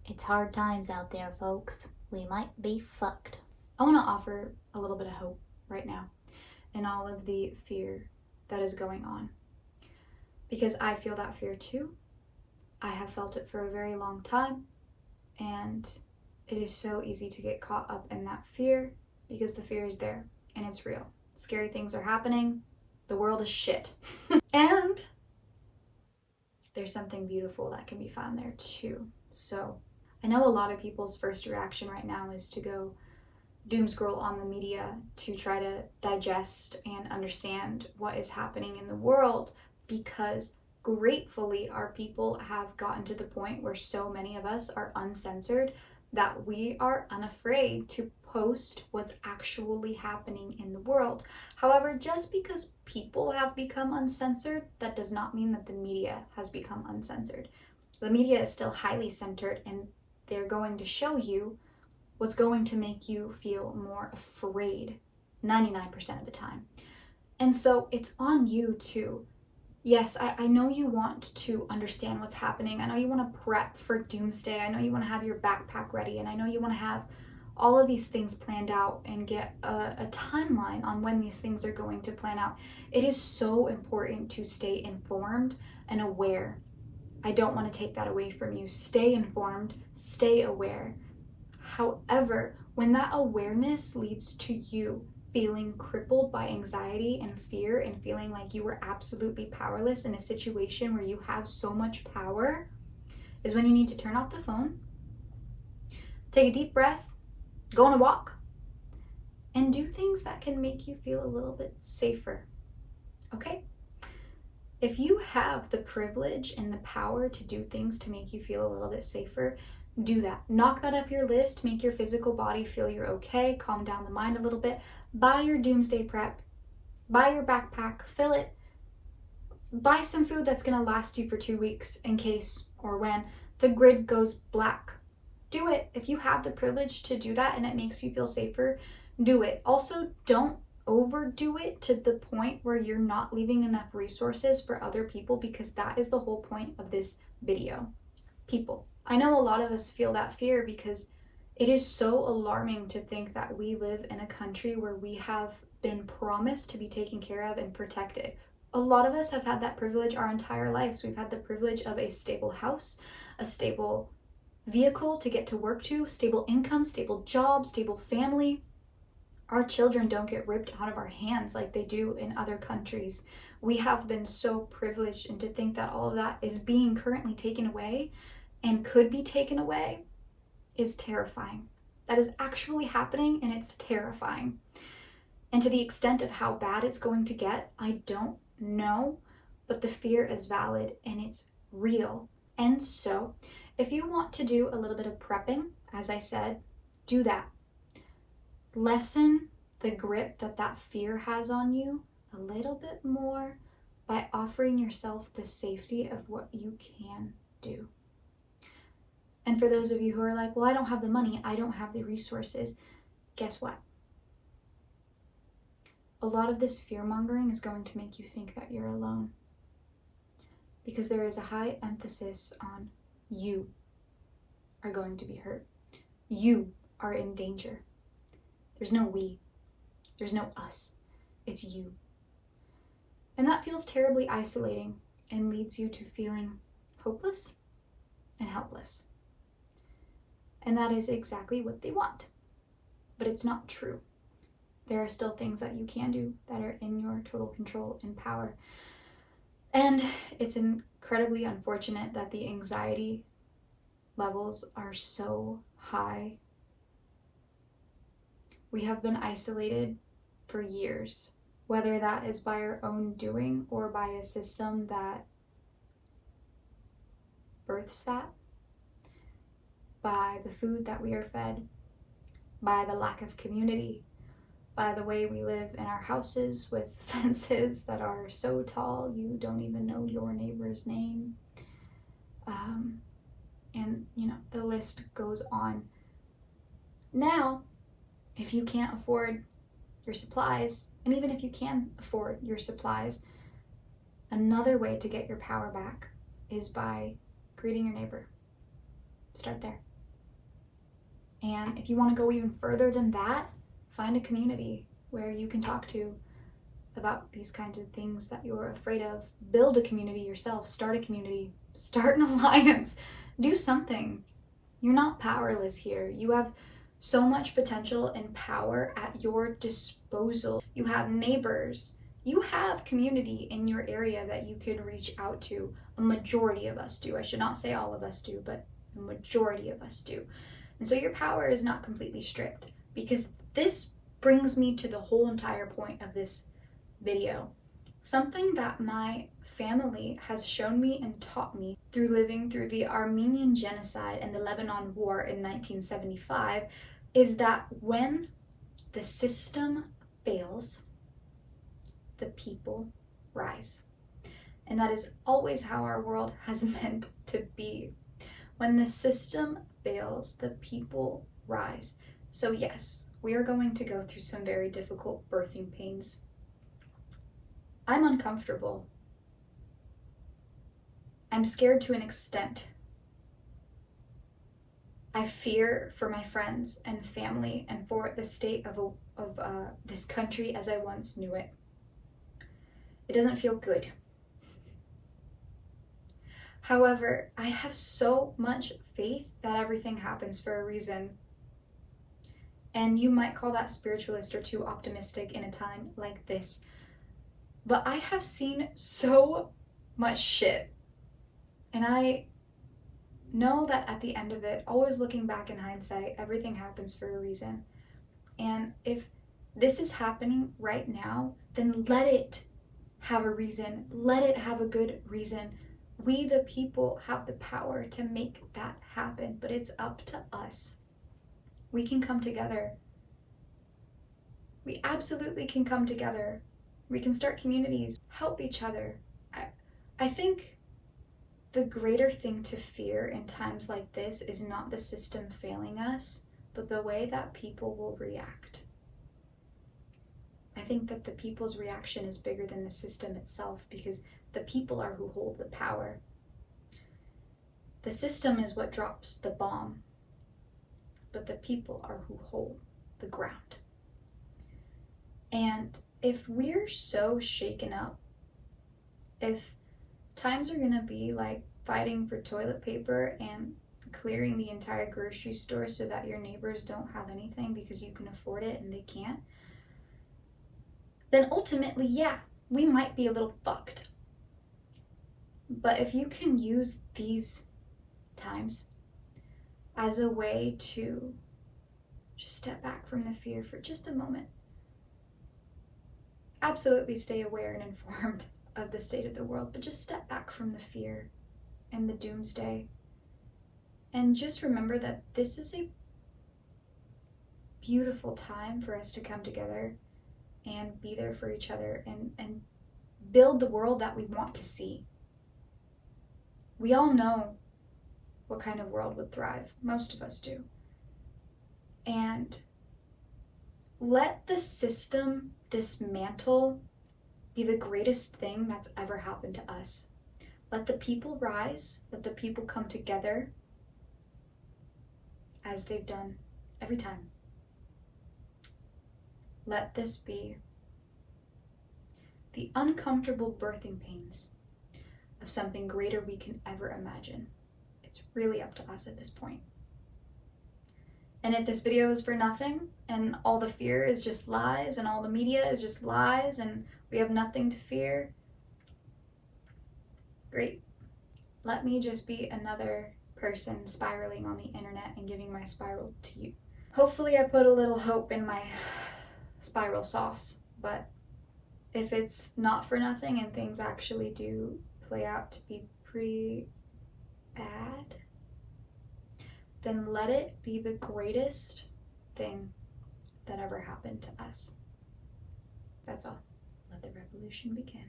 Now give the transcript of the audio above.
It's hard times out there, folks. We might be fucked. I want to offer a little bit of hope right now in all of the fear that is going on. Because I feel that fear too. I have felt it for a very long time. And it is so easy to get caught up in that fear because the fear is there and it's real. Scary things are happening. The world is shit. And there's something beautiful that can be found there too. So I know a lot of people's first reaction right now is to go doom scroll on the media to try to digest and understand what is happening in the world, because gratefully our people have gotten to the point where so many of us are uncensored that we are unafraid to post what's actually happening in the world. However, just because people have become uncensored, that does not mean that the media has become uncensored. The media is still highly centered, and they're going to show you what's going to make you feel more afraid 99% of the time. And so it's on you to, yes, I know you want to understand what's happening. I know you want to prep for doomsday. I know you want to have your backpack ready. And I know you want to have all of these things planned out and get a timeline on when these things are going to plan out. It is so important to stay informed and aware. I don't want to take that away from you. Stay informed, stay aware. However, when that awareness leads to you feeling crippled by anxiety and fear and feeling like you were absolutely powerless in a situation where you have so much power, is when you need to turn off the phone, take a deep breath, go on a walk, and do things that can make you feel a little bit safer. Okay? If you have the privilege and the power to do things to make you feel a little bit safer, do that. Knock that off your list, make your physical body feel you're okay, calm down the mind a little bit, buy your doomsday prep, buy your backpack, fill it, buy some food that's gonna last you for 2 weeks in case or when the grid goes black. Do it. If you have the privilege to do that and it makes you feel safer, do it. Also, don't overdo it to the point where you're not leaving enough resources for other people, because that is the whole point of this video. People. I know a lot of us feel that fear because it is so alarming to think that we live in a country where we have been promised to be taken care of and protected. A lot of us have had that privilege our entire lives. We've had the privilege of a stable house, a stable vehicle to get to work to, stable income, stable job, stable family. Our children don't get ripped out of our hands like they do in other countries. We have been so privileged, and to think that all of that is being currently taken away and could be taken away is terrifying. That is actually happening, and it's terrifying. And to the extent of how bad it's going to get, I don't know, but the fear is valid and it's real. And so, if you want to do a little bit of prepping, as I said, do that. Lessen the grip that fear has on you a little bit more by offering yourself the safety of what you can do. And for those of you who are like, well, I don't have the money, I don't have the resources, guess what? A lot of this fear-mongering is going to make you think that you're alone, because there is a high emphasis on you are going to be hurt. You are in danger. There's no we. There's no us. It's you. And that feels terribly isolating and leads you to feeling hopeless and helpless. And that is exactly what they want. But it's not true. There are still things that you can do that are in your total control and power. And it's incredibly unfortunate that the anxiety levels are so high. We have been isolated for years, whether that is by our own doing or by a system that births that, by the food that we are fed, by the lack of community, by the way we live in our houses with fences that are so tall you don't even know your neighbor's name. And the list goes on. Now, if you can't afford your supplies, and even if you can afford your supplies, another way to get your power back is by greeting your neighbor. Start there. And if you want to go even further than that, find a community where you can talk to about these kinds of things that you're afraid of. Build a community yourself. Start a community. Start an alliance. Do something. You're not powerless here. You have so much potential and power at your disposal. You have neighbors. You have community in your area that you can reach out to. A majority of us do. I should not say all of us do, but a majority of us do. And so your power is not completely stripped, because this brings me to the whole entire point of this video. Something that my family has shown me and taught me through living through the Armenian genocide and the Lebanon War in 1975 is that when the system fails, the people rise. And that is always how our world has meant to be. When the system fails, the people rise. So yes, we are going to go through some very difficult birthing pains. I'm uncomfortable. I'm scared to an extent. I fear for my friends and family and for the state of this country as I once knew it. It doesn't feel good. However, I have so much faith that everything happens for a reason. And you might call that spiritualist or too optimistic in a time like this. But I have seen so much shit. And I know that at the end of it, always looking back in hindsight, everything happens for a reason. And if this is happening right now, then let it have a reason. Let it have a good reason. We, the people, have the power to make that happen, but it's up to us. We can come together. We absolutely can come together. We can start communities, help each other. I think the greater thing to fear in times like this is not the system failing us, but the way that people will react. I think that the people's reaction is bigger than the system itself, because the people are who hold the power. The system is what drops the bomb, but the people are who hold the ground. And if we're so shaken up, if times are gonna be like fighting for toilet paper and clearing the entire grocery store so that your neighbors don't have anything because you can afford it and they can't, then ultimately, yeah, we might be a little fucked. But if you can use these times as a way to just step back from the fear for just a moment, absolutely stay aware and informed of the state of the world, but just step back from the fear and the doomsday. And just remember that this is a beautiful time for us to come together and be there for each other and build the world that we want to see. We all know what kind of world would thrive. Most of us do. And let the system dismantle be the greatest thing that's ever happened to us. Let the people rise. Let the people come together as they've done every time. Let this be the uncomfortable birthing pains of something greater we can ever imagine. It's really up to us at this point. And if this video is for nothing, and all the fear is just lies, and all the media is just lies, and we have nothing to fear, great. Let me just be another person spiraling on the internet and giving my spiral to you. Hopefully I put a little hope in my spiral sauce, but if it's not for nothing and things actually do play out to be pretty bad, then let it be the greatest thing that ever happened to us. That's all. Let the revolution begin.